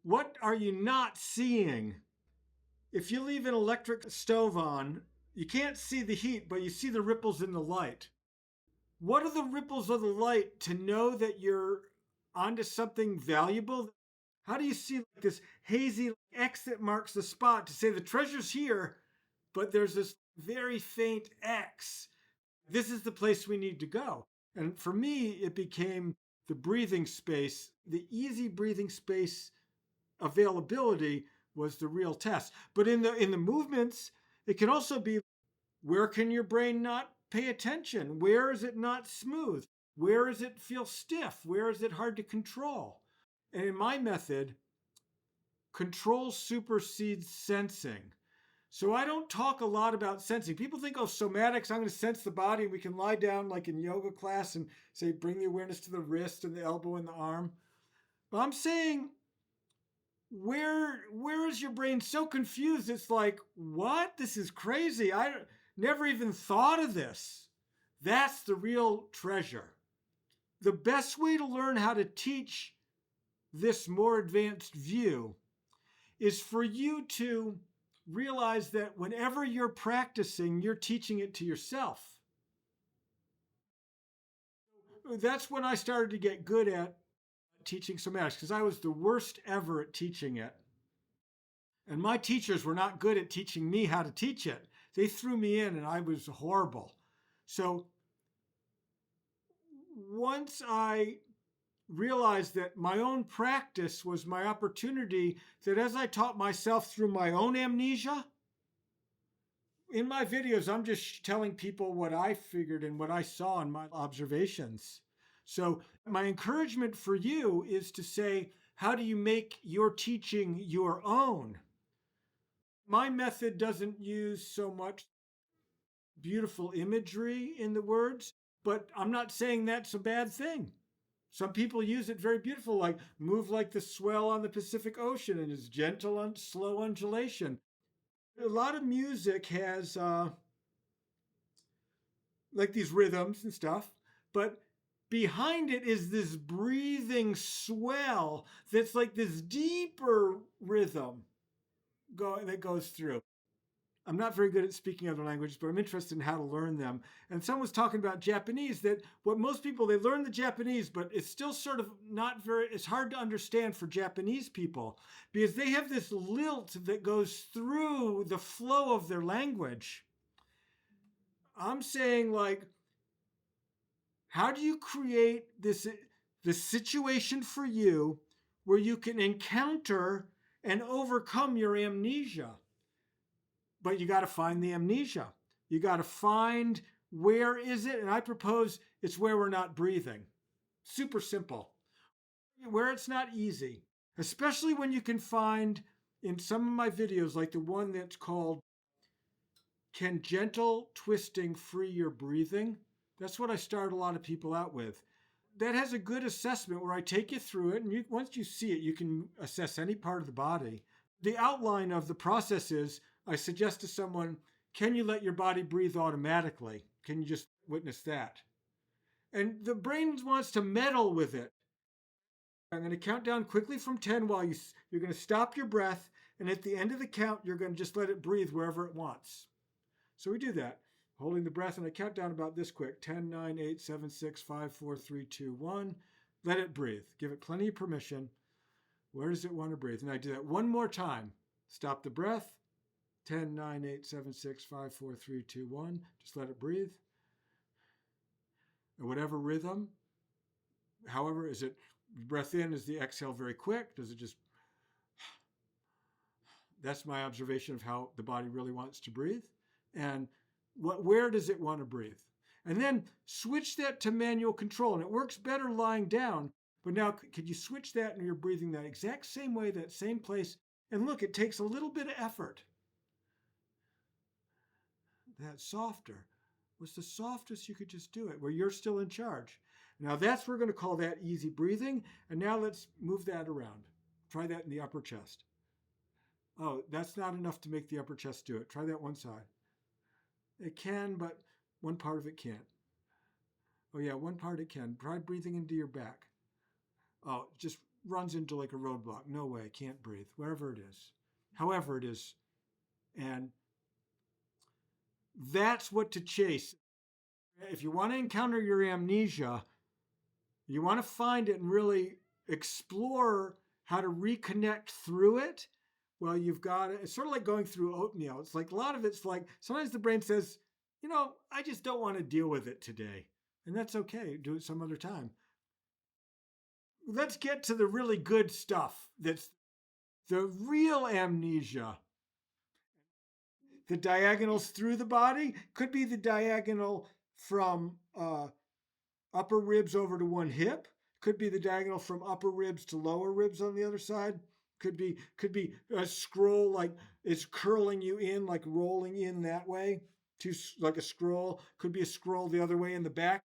What are you not seeing? If you leave an electric stove on, you can't see the heat, but you see the ripples in the light. What are the ripples of the light to know that you're onto something valuable? How do you see like this hazy X that marks the spot to say the treasure's here, but there's this very faint X? This is the place we need to go. And for me, it became the breathing space, the easy breathing space availability was the real test. But in the movements, it can also be where can your brain not pay attention? Where is it not smooth? Where does it feel stiff? Where is it hard to control? And in my method, control supersedes sensing. So I don't talk a lot about sensing. People think, oh, somatics, I'm going to sense the body and we can lie down like in yoga class and say, bring the awareness to the wrist and the elbow and the arm. But I'm saying, where is your brain so confused? It's like, what? This is crazy. I never even thought of this. That's the real treasure. The best way to learn how to teach this more advanced view is for you to realize that whenever you're practicing, you're teaching it to yourself. That's when I started to get good at teaching somatics, because I was the worst ever at teaching it. And my teachers were not good at teaching me how to teach it. They threw me in and I was horrible. So once I realized that my own practice was my opportunity, that as I taught myself through my own amnesia, in my videos, I'm just telling people what I figured and what I saw in my observations. So my encouragement for you is to say, how do you make your teaching your own? My method doesn't use so much beautiful imagery in the words, but I'm not saying that's a bad thing. Some people use it very beautiful, like move like the swell on the Pacific Ocean and its gentle and slow undulation. A lot of music has like these rhythms and stuff, but behind it is this breathing swell that's like this deeper rhythm that goes through. I'm not very good at speaking other languages, but I'm interested in how to learn them. And someone was talking about Japanese, that what most people, they learn the Japanese, but it's still sort of not very, it's hard to understand for Japanese people because they have this lilt that goes through the flow of their language. I'm saying, like, how do you create this situation for you where you can encounter and overcome your amnesia? But you got to find the amnesia. You got to find where is it? And I propose it's where we're not breathing. Super simple. Where it's not easy, especially when you can find in some of my videos, like the one that's called Can Gentle Twisting Free Your Breathing? That's what I start a lot of people out with. That has a good assessment where I take you through it. And once you see it, you can assess any part of the body. The outline of the process is I suggest to someone, can you let your body breathe automatically? Can you just witness that? And the brain wants to meddle with it. I'm going to count down quickly from 10 while you're going to stop your breath. And at the end of the count, you're going to just let it breathe wherever it wants. So we do that, holding the breath, and I count down about this quick. 10, 9, 8, 7, 6, 5, 4, 3, 2, 1. Let it breathe. Give it plenty of permission. Where does it want to breathe? And I do that one more time. Stop the breath. 10, 9, 8, 7, 6, 5, 4, 3, 2, 1. Just let it breathe. And whatever rhythm, however, is it breath in? Is the exhale very quick? Does it just... That's my observation of how the body really wants to breathe. And where does it want to breathe? And then switch that to manual control. And it works better lying down. But now, could you switch that and you're breathing that exact same way, that same place? And look, it takes a little bit of effort. That's softer. What's the softest you could just do it, where you're still in charge? Now that's, we're going to call that easy breathing. And now let's move that around. Try that in the upper chest. Oh, that's not enough to make the upper chest do it. Try that one side. It can, but one part of it can't. Oh yeah, one part it can. Try breathing into your back. Oh, just runs into like a roadblock. No way, I can't breathe. Wherever it is, however it is, and that's what to chase. If you want to encounter your amnesia, you want to find it and really explore how to reconnect through it. Well, you've got it. It's sort of like going through oatmeal. It's like a lot of it's like sometimes the brain says, I just don't want to deal with it today. And that's okay. Do it some other time. Let's get to the really good stuff. That's the real amnesia. The diagonals through the body could be the diagonal from upper ribs over to one hip. Could be the diagonal from upper ribs to lower ribs on the other side. Could be a scroll like it's curling you in, like rolling in that way, to like a scroll. Could be a scroll the other way in the back.